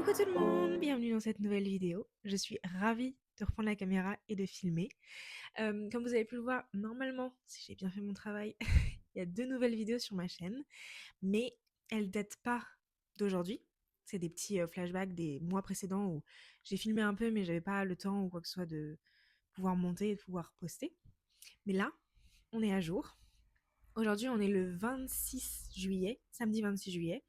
Coucou tout le monde, bienvenue dans cette nouvelle vidéo. Je suis ravie de reprendre la caméra et de filmer. Comme vous avez pu le voir, normalement, si j'ai bien fait mon travail, il y a 2 nouvelles vidéos sur ma chaîne, mais elles datent pas d'aujourd'hui. C'est des petits flashbacks des mois précédents où j'ai filmé un peu, mais j'avais pas le temps ou quoi que ce soit de pouvoir monter et de pouvoir poster. Mais là, on est à jour. Aujourd'hui, on est le 26 juillet, samedi 26 juillet,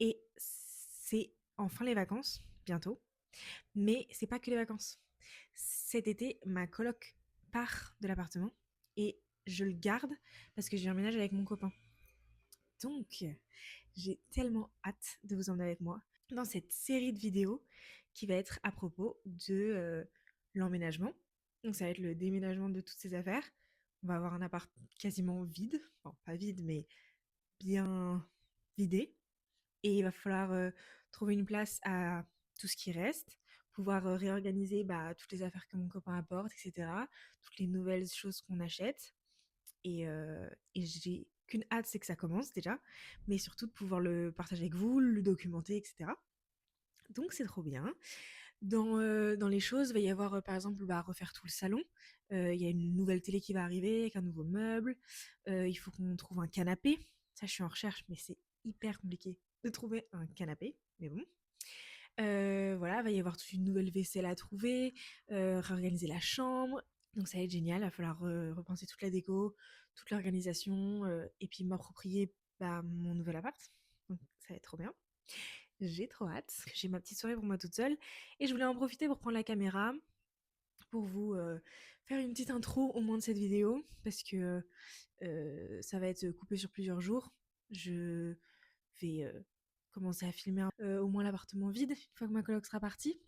et c'est enfin les vacances, bientôt. Mais c'est pas que les vacances. Cet été, ma coloc part de l'appartement et je le garde parce que j'ai emménagé avec mon copain. Donc, j'ai tellement hâte de vous emmener avec moi dans cette série de vidéos qui va être à propos de l'emménagement. Donc, ça va être le déménagement de toutes ces affaires. On va avoir un appart quasiment vide. Bon, pas vide, mais bien vidé. Et il va falloir trouver une place à tout ce qui reste, pouvoir réorganiser toutes les affaires que mon copain apporte, etc. Toutes les nouvelles choses qu'on achète. Et j'ai qu'une hâte, c'est que ça commence déjà, mais surtout de pouvoir le partager avec vous, le documenter, etc. Donc c'est trop bien. Dans les choses, il va y avoir par exemple refaire tout le salon. Il y a une nouvelle télé qui va arriver avec un nouveau meuble. Il faut qu'on trouve un canapé. Ça, je suis en recherche, mais c'est hyper compliqué de trouver un canapé. Mais bon. Voilà, il va y avoir toute une nouvelle vaisselle à trouver, réorganiser la chambre. Donc ça va être génial. Il va falloir repenser toute la déco, toute l'organisation, et puis m'approprier mon nouvel appart. Donc ça va être trop bien. J'ai trop hâte. J'ai ma petite soirée pour moi toute seule. Et je voulais en profiter pour prendre la caméra, pour vous faire une petite intro au moins de cette vidéo. Parce que ça va être coupé sur plusieurs jours. Je vais commencer à filmer au moins l'appartement vide, une fois que ma coloc sera partie.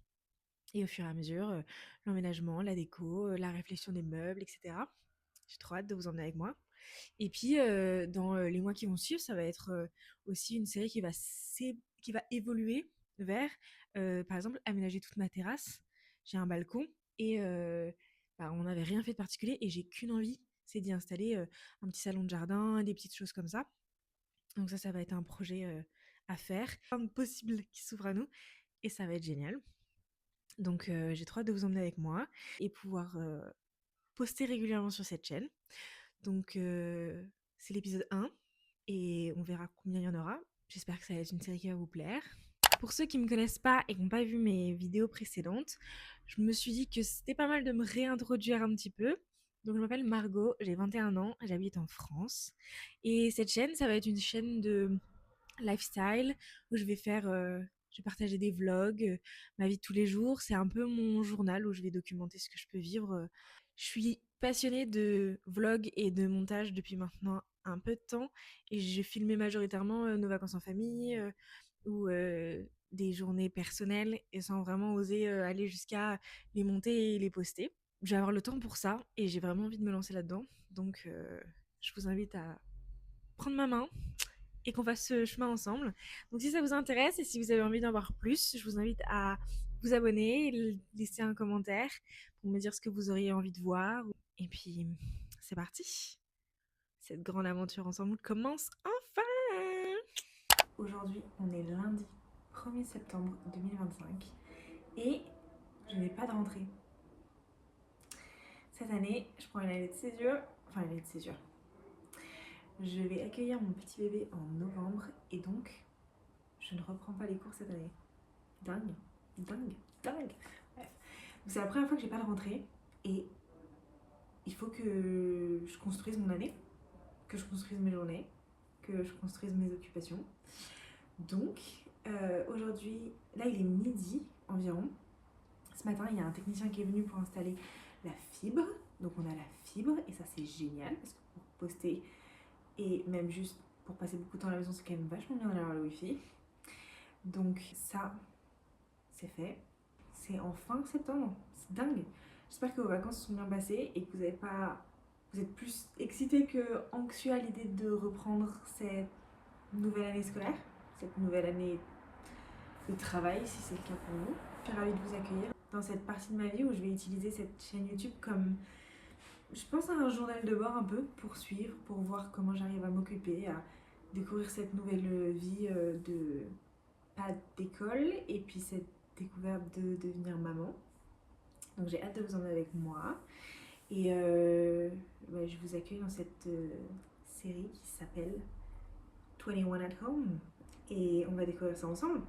Et au fur et à mesure, l'emménagement, la déco, la réflexion des meubles, etc. J'ai trop hâte de vous emmener avec moi. Et puis, dans les mois qui vont suivre, ça va être aussi une série qui va évoluer vers, par exemple, aménager toute ma terrasse. J'ai un balcon et on n'avait rien fait de particulier et j'ai qu'une envie, c'est d'y installer un petit salon de jardin, des petites choses comme ça. Donc ça va être un projet à faire, plein de possibles qui s'ouvrent à nous et ça va être génial. Donc j'ai trop hâte de vous emmener avec moi et pouvoir poster régulièrement sur cette chaîne. Donc c'est l'épisode 1 et on verra combien il y en aura. J'espère que ça va être une série qui va vous plaire. Pour ceux qui ne me connaissent pas et qui n'ont pas vu mes vidéos précédentes, je me suis dit que c'était pas mal de me réintroduire un petit peu. Donc je m'appelle Margot, j'ai 21 ans, j'habite en France. Et cette chaîne, ça va être une chaîne de lifestyle où je vais partager des vlogs, ma vie de tous les jours. C'est un peu mon journal où je vais documenter ce que je peux vivre. Je suis passionnée de vlog et de montage depuis maintenant un peu de temps et je filmais majoritairement nos vacances en famille ou des journées personnelles et sans vraiment oser aller jusqu'à les monter et les poster. Je vais avoir le temps pour ça et j'ai vraiment envie de me lancer là-dedans. Donc je vous invite à prendre ma main et qu'on fasse ce chemin ensemble. Donc si ça vous intéresse et si vous avez envie d'en voir plus, je vous invite à vous abonner, laisser un commentaire pour me dire ce que vous auriez envie de voir. Et puis c'est parti. Cette grande aventure ensemble commence enfin. Aujourd'hui, on est lundi 1er septembre 2025 et je n'ai pas de rentrée. Cette année, je prends une année de césure, enfin une année de césure. Je vais accueillir mon petit bébé en novembre et donc je ne reprends pas les cours cette année. Dingue, dingue, dingue. Bref. C'est la première fois que j'ai pas de rentrée et il faut que je construise mon année, que je construise mes journées, que je construise mes occupations. Donc aujourd'hui, là il est midi environ. Ce matin, il y a un technicien qui est venu pour installer la fibre. Donc on a la fibre et ça c'est génial parce que pour poster et même juste pour passer beaucoup de temps à la maison, c'est quand même vachement bien d'avoir le wifi. Donc ça, c'est fait. C'est en fin septembre, c'est dingue. J'espère que vos vacances se sont bien passées et que vous êtes plus excités que anxieux à l'idée de reprendre cette nouvelle année scolaire, cette nouvelle année de travail si c'est le cas pour vous. Je suis ravie de vous accueillir dans cette partie de ma vie où je vais utiliser cette chaîne YouTube comme, je pense, à un journal de bord un peu pour suivre, pour voir comment j'arrive à m'occuper, à découvrir cette nouvelle vie de pas d'école et puis cette découverte de devenir maman. Donc j'ai hâte de vous emmener avec moi. Et je vous accueille dans cette série qui s'appelle 21 at Home. Et on va découvrir ça ensemble.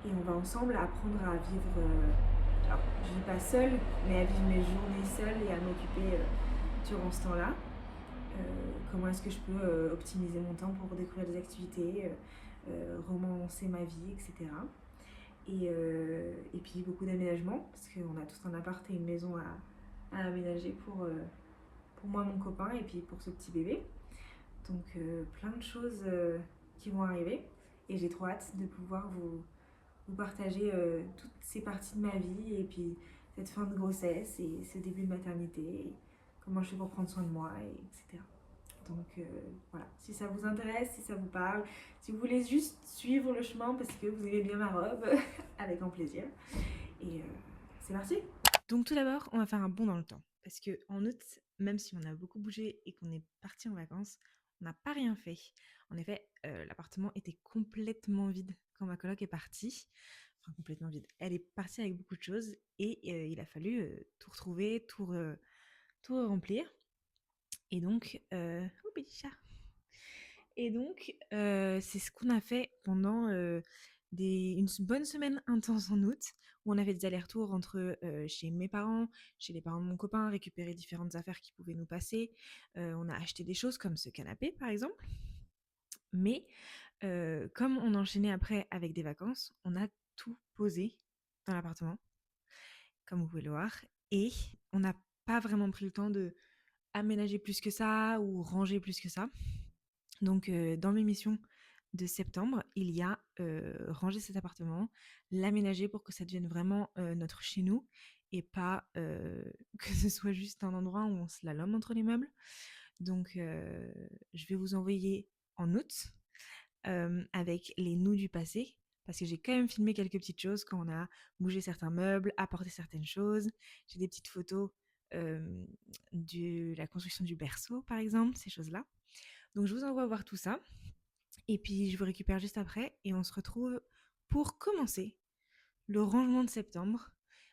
Et on va ensemble apprendre à vivre, alors je vis pas seule, mais à vivre mes journées seule et à m'occuper durant ce temps-là. Comment est-ce que je peux optimiser mon temps pour découvrir des activités, romancer ma vie, etc. Et puis beaucoup d'aménagements, parce qu'on a tous un appart et une maison à aménager pour moi, mon copain, et puis pour ce petit bébé. Donc plein de choses qui vont arriver. Et j'ai trop hâte de pouvoir vous partager toutes ces parties de ma vie, et puis cette fin de grossesse, et ce début de maternité, et comment je fais pour prendre soin de moi, etc. Donc voilà, si ça vous intéresse, si ça vous parle, si vous voulez juste suivre le chemin parce que vous aimez bien ma robe, avec grand plaisir. Et c'est parti. Donc tout d'abord, on va faire un bond dans le temps. Parce qu'en août, même si on a beaucoup bougé et qu'on est parti en vacances, on n'a pas rien fait. En effet, l'appartement était complètement vide quand ma coloc est partie. Enfin, complètement vide. Elle est partie avec beaucoup de choses et il a fallu tout retrouver, tout remplir. Et donc, oh petit chat. Et donc, c'est ce qu'on a fait pendant une bonne semaine intense en août, où on avait des allers-retours entre chez mes parents, chez les parents de mon copain, récupérer différentes affaires qui pouvaient nous passer. On a acheté des choses comme ce canapé, par exemple. Mais comme on enchaînait après avec des vacances, on a tout posé dans l'appartement, comme vous pouvez le voir. Et on n'a pas vraiment pris le temps de aménager plus que ça ou ranger plus que ça. Donc dans mes missions de septembre, il y a ranger cet appartement, l'aménager pour que ça devienne vraiment notre chez nous et pas que ce soit juste un endroit où on slalome entre les meubles. Donc je vais vous envoyer en août avec les nous du passé, parce que j'ai quand même filmé quelques petites choses quand on a bougé certains meubles, apporté certaines choses. J'ai des petites photos de la construction du berceau, par exemple, ces choses-là. Donc je vous envoie voir tout ça. Et puis je vous récupère juste après et on se retrouve pour commencer le rangement de septembre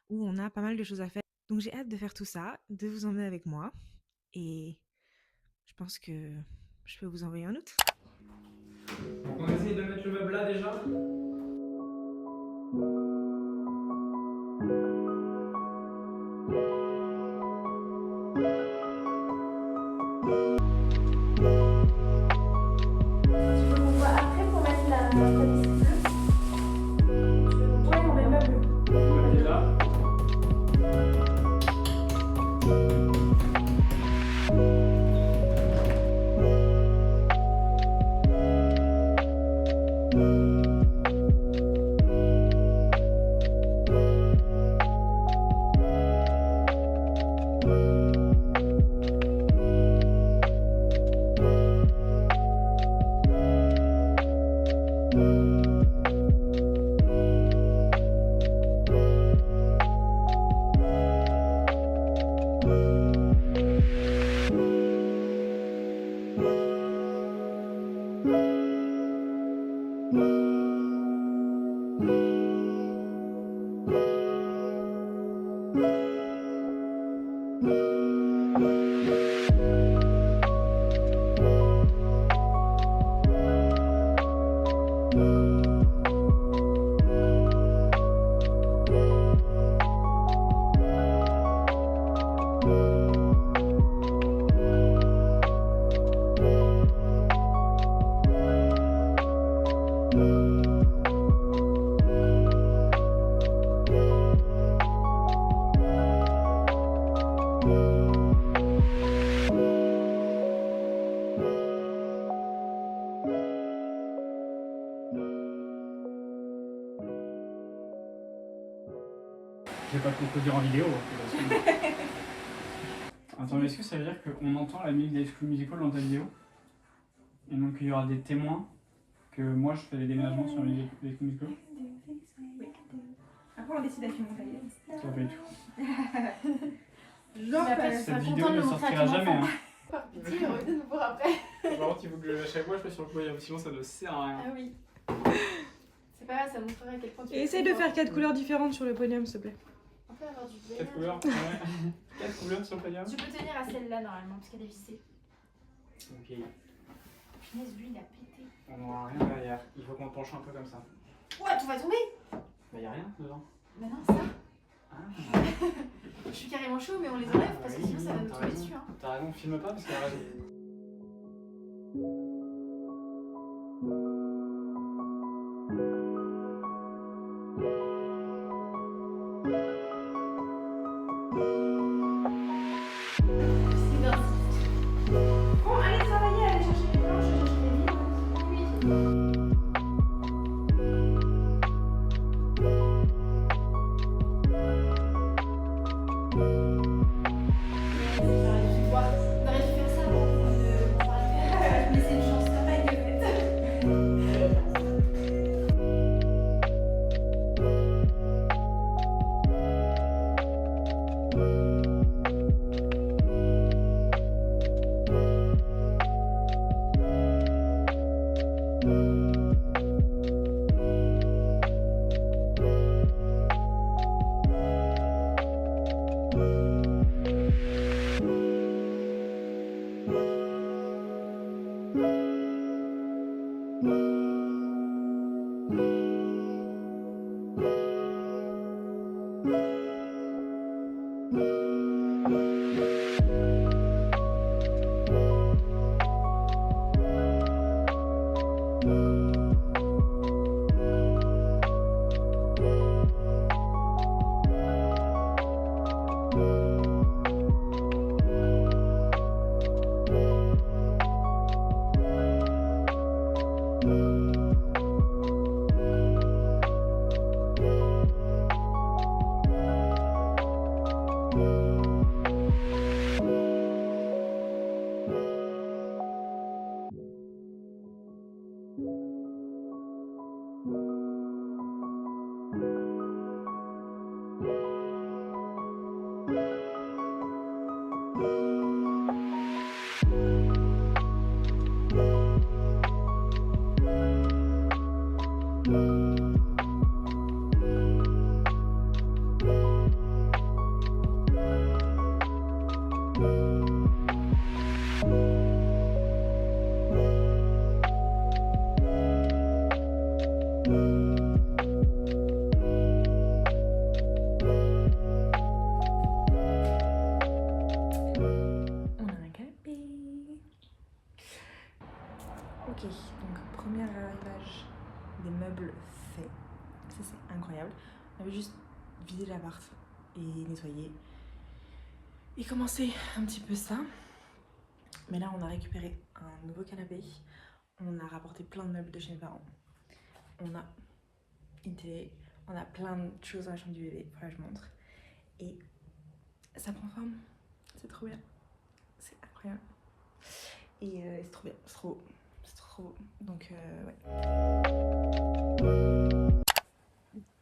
où on a pas mal de choses à faire. Donc j'ai hâte de faire tout ça, de vous emmener avec moi et je pense que je peux vous envoyer en août. Donc on essaye de mettre le meuble là déjà. Je vais pas te le dire en vidéo. Attends, mais est-ce que ça veut dire qu'on entend la musique d'High School Musical dans ta vidéo? Et donc il y aura des témoins que moi je fais des déménagements sur la musique d'High School Musical? Oui. Après on décide à qui monter. Ça va pas du tout. Genre, Cette vidéo ne sortira jamais. Hein. Par pitié, j'ai envie de nous voir après. Par contre, il faut que à chaque fois je fasse sur le courrier, sinon ça ne sert à rien. Ah oui. C'est pas grave, ça montrera à quel point tu Et essaye de faire 4 couleurs différentes sur le podium, s'il te plaît. On peut avoir du bleu. 4 couleurs, ouais. 4 couleurs sur le podium. Tu peux tenir à celle-là normalement, parce qu'elle est vissée. Ok. Punaise, lui il a pété. On n'aura rien derrière. Il faut qu'on penche un peu comme ça. Ouais, tout va tomber. Bah y'a rien dedans. Bah non, ça. Ah. Je suis carrément chaud, mais on les enlève parce que sinon ça va nous tomber dessus. Hein. T'as raison, filme pas parce qu'elle a raison. C'est bien. Bon, allez travailler, allez chercher les planches, chercher les livres. Oui. Ok, donc premier arrivage des meubles fait. Ça c'est incroyable. On avait juste vidé l'appart et nettoyé et commencé un petit peu ça. Mais là on a récupéré un nouveau canapé. On a rapporté plein de meubles de chez mes parents. On a une télé. On a plein de choses dans la chambre du bébé. Voilà, je montre. Et ça prend forme. C'est trop bien. C'est incroyable. Et c'est trop bien. C'est trop beau. C'est trop beau. Donc, ouais.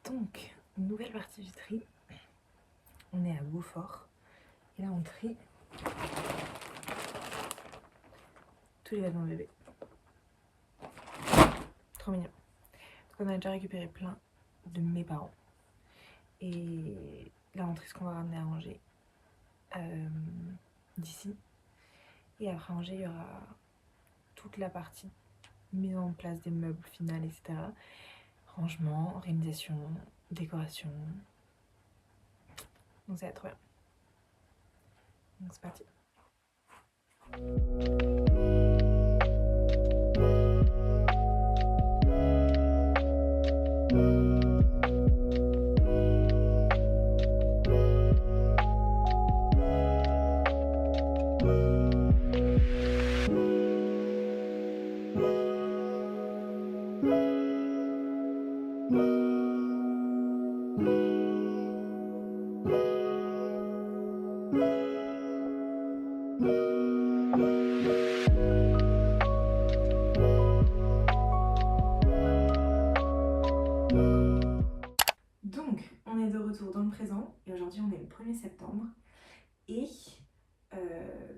Donc, nouvelle partie du tri. On est à Beaufort. Et là, on trie tous les vêtements bébé. Trop mignon. Donc, on a déjà récupéré plein de mes parents. Et là, on trie ce qu'on va ramener à Angers d'ici. Et après Angers, il y aura toute la partie mise en place des meubles finales, etc. Rangement, organisation, décoration. Donc ça va être trop bien. Donc c'est parti. Donc, on est de retour dans le présent et aujourd'hui on est le 1er septembre et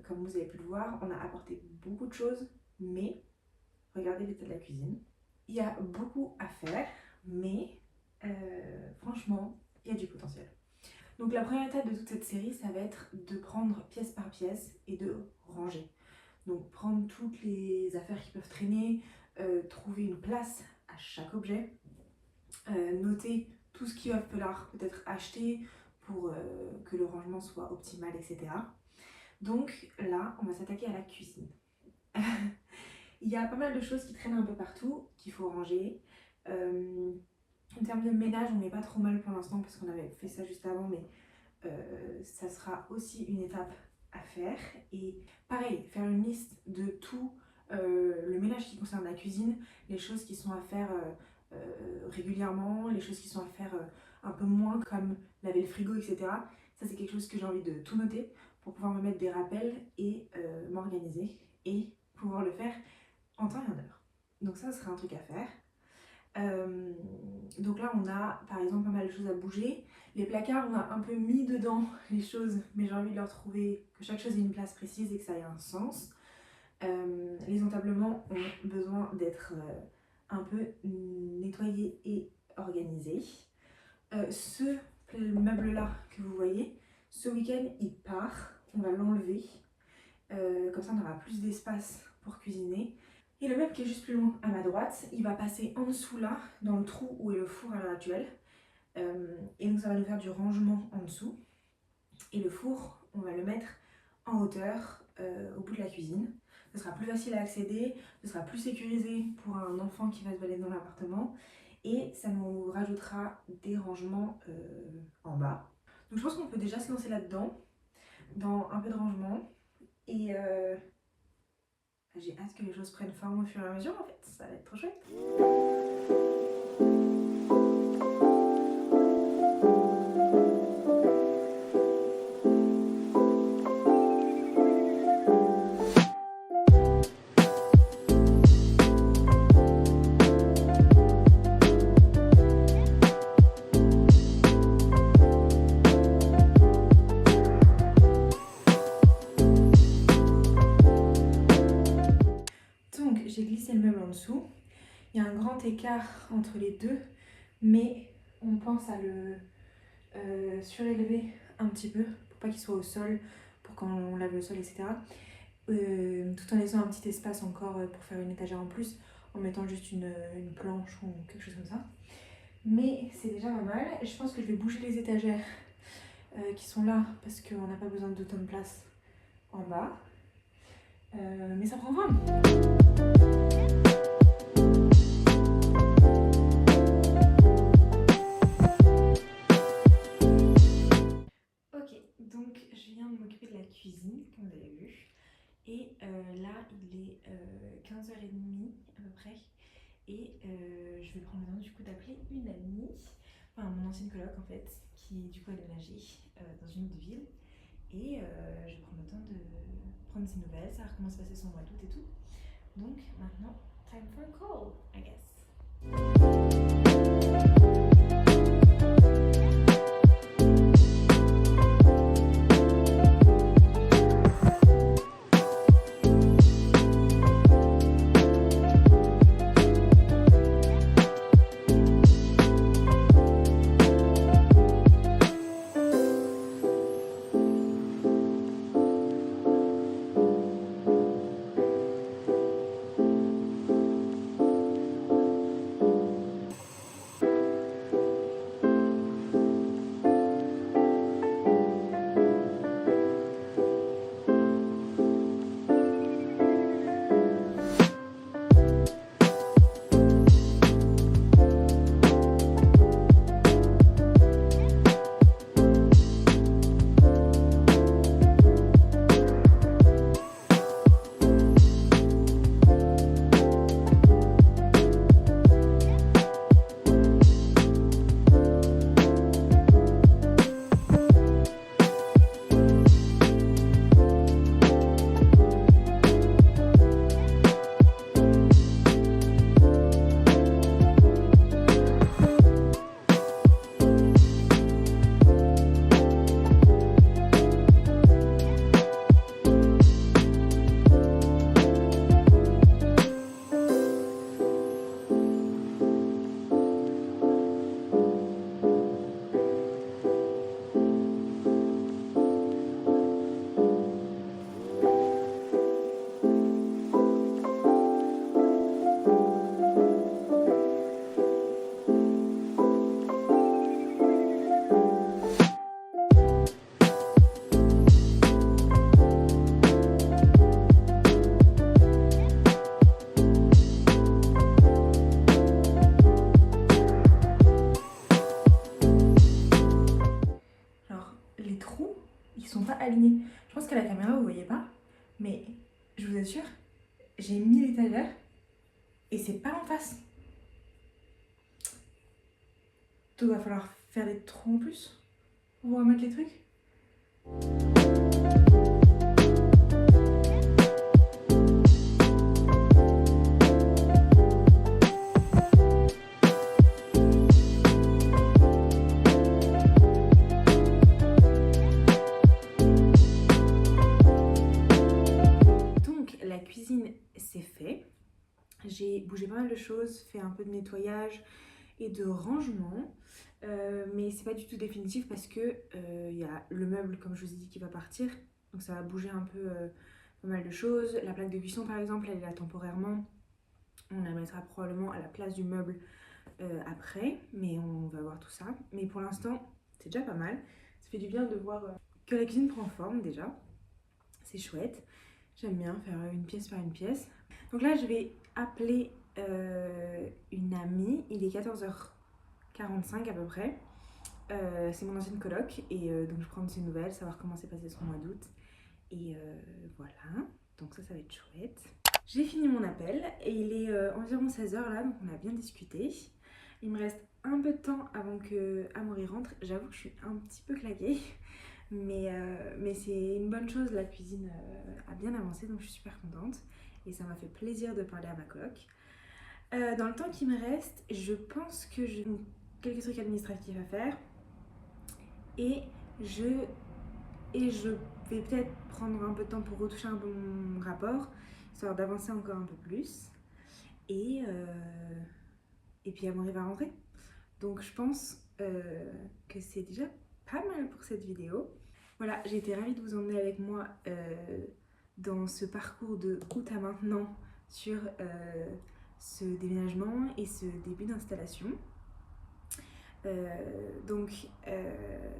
comme vous avez pu le voir, on a apporté beaucoup de choses, mais regardez l'état de la cuisine. Il y a beaucoup à faire, mais franchement, il y a du potentiel. Donc la première étape de toute cette série, ça va être de prendre pièce par pièce et de ranger. Donc prendre toutes les affaires qui peuvent traîner, trouver une place à chaque objet, noter tout ce qu'il va falloir peut-être acheter pour que le rangement soit optimal, etc. Donc là, on va s'attaquer à la cuisine. Il y a pas mal de choses qui traînent un peu partout, qu'il faut ranger. En termes de ménage, on n'est pas trop mal pour l'instant parce qu'on avait fait ça juste avant, mais ça sera aussi une étape à faire. Et pareil, faire une liste de tout le ménage qui concerne la cuisine, les choses qui sont à faire régulièrement, les choses qui sont à faire un peu moins, comme laver le frigo, etc. Ça, c'est quelque chose que j'ai envie de tout noter pour pouvoir me mettre des rappels et m'organiser et pouvoir le faire en temps et en heure. Donc ça sera un truc à faire. Donc là on a par exemple pas mal de choses à bouger. Les placards, on a un peu mis dedans les choses, mais j'ai envie de leur trouver que chaque chose ait une place précise et que ça ait un sens. Les entablements ont besoin d'être un peu nettoyés et organisés. Ce meuble là que vous voyez, ce week-end il part, on va l'enlever, comme ça on aura plus d'espace pour cuisiner. Et le meuble qui est juste plus loin à ma droite, il va passer en dessous là, dans le trou où est le four à l'heure actuelle. Et donc ça va nous faire du rangement en dessous. Et le four, on va le mettre en hauteur au bout de la cuisine. Ce sera plus facile à accéder, ce sera plus sécurisé pour un enfant qui va se balader dans l'appartement. Et ça nous rajoutera des rangements en bas. Donc je pense qu'on peut déjà se lancer là-dedans, dans un peu de rangement. Et j'ai hâte que les choses prennent forme au fur et à mesure en fait, ça va être trop chouette. J'ai glissé le meuble en dessous. Il y a un grand écart entre les deux, mais on pense à le surélever un petit peu pour pas qu'il soit au sol, pour quand on lave le sol, etc. Tout en laissant un petit espace encore pour faire une étagère en plus, en mettant juste une planche ou quelque chose comme ça. Mais c'est déjà pas mal. Je pense que je vais bouger les étagères qui sont là parce qu'on n'a pas besoin d'autant de place en bas. Mais ça prend forme. Ok, donc je viens de m'occuper de la cuisine, comme vous avez vu. Et là, il est 15h30 à peu près. Et je vais prendre le temps du coup d'appeler une amie, enfin mon ancienne coloc en fait, qui du coup a déménagé dans une autre ville. Et je vais prendre le temps de prendre ses nouvelles, savoir comment se passait son mois d'août et tout. Donc maintenant, time for a call, I guess. aligné. Je pense qu'à la caméra vous voyez pas, mais je vous assure, j'ai mis l'étagère et c'est pas en face. Donc il va falloir faire des trous en plus pour remettre les trucs. Donc la cuisine c'est fait. J'ai bougé pas mal de choses, fait un peu de nettoyage et de rangement. Mais c'est pas du tout définitif parce que y a le meuble, comme je vous ai dit, qui va partir. Donc ça va bouger un peu pas mal de choses. La plaque de cuisson par exemple, elle est là temporairement. On la mettra probablement à la place du meuble après, mais on va voir tout ça. Mais pour l'instant, c'est déjà pas mal. Ça fait du bien de voir que la cuisine prend forme déjà. C'est chouette. J'aime bien faire une pièce par une pièce. Donc là, je vais appeler une amie. Il est 14h45 à peu près. C'est mon ancienne coloc et donc je prends de ses nouvelles, savoir comment s'est passé son mois d'août. Et voilà, donc ça va être chouette. J'ai fini mon appel et il est environ 16h là, donc on a bien discuté. Il me reste un peu de temps avant que Amaury rentre. J'avoue que je suis un petit peu claquée, mais c'est une bonne chose. La cuisine a bien avancé, donc je suis super contente. Et ça m'a fait plaisir de parler à ma coloc. Dans le temps qui me reste, je pense que j'ai quelques trucs administratifs à faire. Et je vais peut-être prendre un peu de temps pour retoucher un peu mon rapport, histoire d'avancer encore un peu plus. Et puis Amaury va rentrer. Donc je pense que c'est déjà pas mal pour cette vidéo. Voilà, j'ai été ravie de vous emmener avec moi dans ce parcours de août à maintenant sur ce déménagement et ce début d'installation. Donc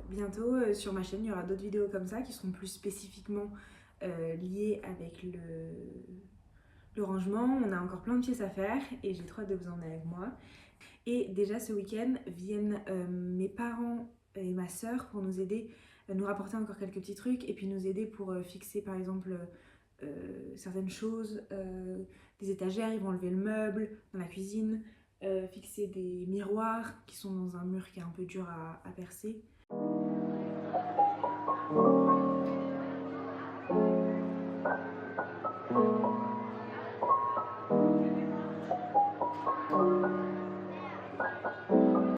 bientôt sur ma chaîne il y aura d'autres vidéos comme ça qui seront plus spécifiquement liées avec le rangement. On a encore plein de pièces à faire et j'ai trop hâte de vous emmener avec moi. Et déjà ce week-end viennent mes parents et ma soeur pour nous aider, nous rapporter encore quelques petits trucs et puis nous aider pour fixer par exemple certaines choses, des étagères. Ils vont enlever le meuble dans la cuisine. Fixer des miroirs qui sont dans un mur qui est un peu dur à percer.